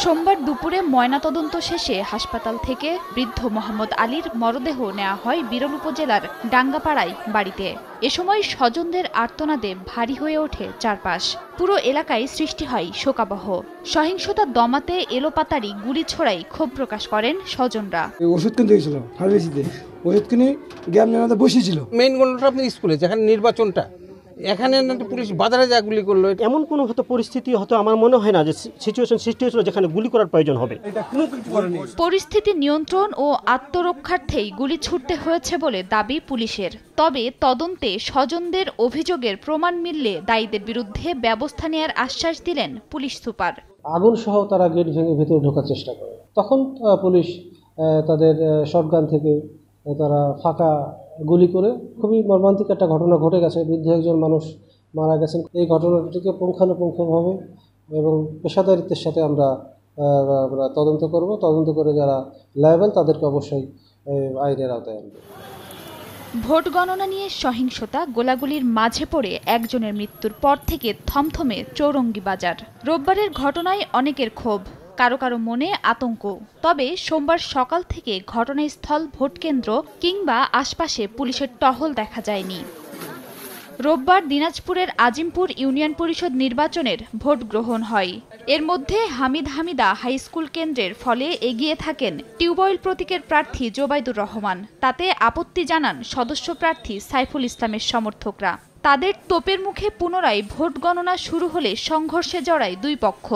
সোমবার দুপুরে ময়নাতদন্ত শেষে হাসপাতাল থেকে বৃদ্ধ মোহাম্মদ আলীর মরদেহ নেওয়া হয় বিরল উপজেলার ডাঙ্গাপাড়ায় বাড়িতে। এ সময় স্বজনদের আর্তনাদে ভারী হয়ে ওঠে চারপাশ। পুরো এলাকায় সৃষ্টি হয় শোকাবহ। সহিংসতা দমাতে এলোপাতাড়ি গুলি ছোড়াই ক্ষোভ প্রকাশ করেন স্বজনরা। ওষুধ কিনতে গেছিল ফার্মেসিতে, ওষুধ কিনে গ্যাম নেওয়াতে বসেছিল। মেইন গন্ডটা আপনি স্কুলে, যেখানে নির্বাচনটা, এখানে পুলিশ বাজারে যা গুলি করলো। এমন কোনো হয়তো পরিস্থিতি হয়তো আমার মনে হয় না যে সিচুয়েশন সৃষ্টি হয়েছিল যেখানে গুলি করার প্রয়োজন হবে। পরিস্থিতি নিয়ন্ত্রণ ও আত্মরক্ষার্থেই গুলি ছুটতে হয়েছে বলে দাবি পুলিশের। তবে তদন্তে স্বজনদের অভিযোগের প্রমাণ মিললে দায়ীদের বিরুদ্ধে ব্যবস্থা নেওয়ার আশ্বাস দিলেন পুলিশ সুপার। আগুন সহ তারা গেট ভেঙে ভেতরে ঢোকার চেষ্টা করে, তখন পুলিশ তাদের শটগান থেকে তারা ফাঁকা গুলি করে খুবই মর্মান্তিক একটা ঘটনা ঘটে গেছে। বৃদ্ধ একজন মানুষ মারা গেছেন। এই ঘটনাটিকে পুঙ্খানুপুঙ্খভাবে এবং পেশাদারিত্বের সাথে আমরা তদন্ত করব। তদন্ত করে যারা লায়াবল তাদেরকে অবশ্যই আইনের আওতায় আনবে। ভোট গণনা নিয়ে সহিংসতা, গোলাগুলির মাঝে পড়ে একজনের মৃত্যুর পর থেকে থমথমে চৌরঙ্গী বাজার। রোববারের ঘটনায় অনেকের ক্ষোভ, কারো কারো মনে আতঙ্ক। তবে সোমবার সকাল থেকে ঘটনাস্থল, ভোটকেন্দ্র কিংবা আশপাশে পুলিশের টহল দেখা যায়নি। রোববার দিনাজপুরের আজিমপুর ইউনিয়ন পরিষদ নির্বাচনের ভোট গ্রহণ হয়। এর মধ্যে হামিদা হাই স্কুল কেন্দ্রের ফলে এগিয়ে থাকেন টিউবওয়েল প্রতীকের প্রার্থী জোবাইদুর রহমান। তাতে আপত্তি জানান সদস্য প্রার্থী সাইফুল ইসলামের সমর্থকরা। তাদের তোপের মুখে পুনরায় ভোট গণনা শুরু হলে সংঘর্ষে জড়ায় দুই পক্ষ।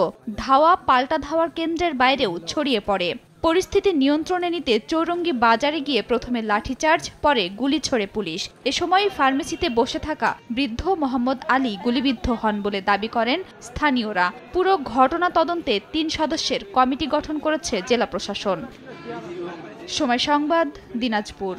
ধাওয়া পাল্টা ধাওয়ার কেন্দ্রের বাইরেও ছড়িয়ে পড়ে। পরিস্থিতি নিয়ন্ত্রণে নিতে চৌরঙ্গী বাজারে গিয়ে প্রথমে লাঠিচার্জ, পরে গুলি ছোড়ে পুলিশ। এ সময় ফার্মেসিতে বসে থাকা বৃদ্ধ মোহাম্মদ আলী গুলিবিদ্ধ হন বলে দাবি করেন স্থানীয়রা। পুরো ঘটনা তদন্তে ৩ সদস্যের কমিটি গঠন করেছে জেলা প্রশাসন। সময় সংবাদ, দিনাজপুর।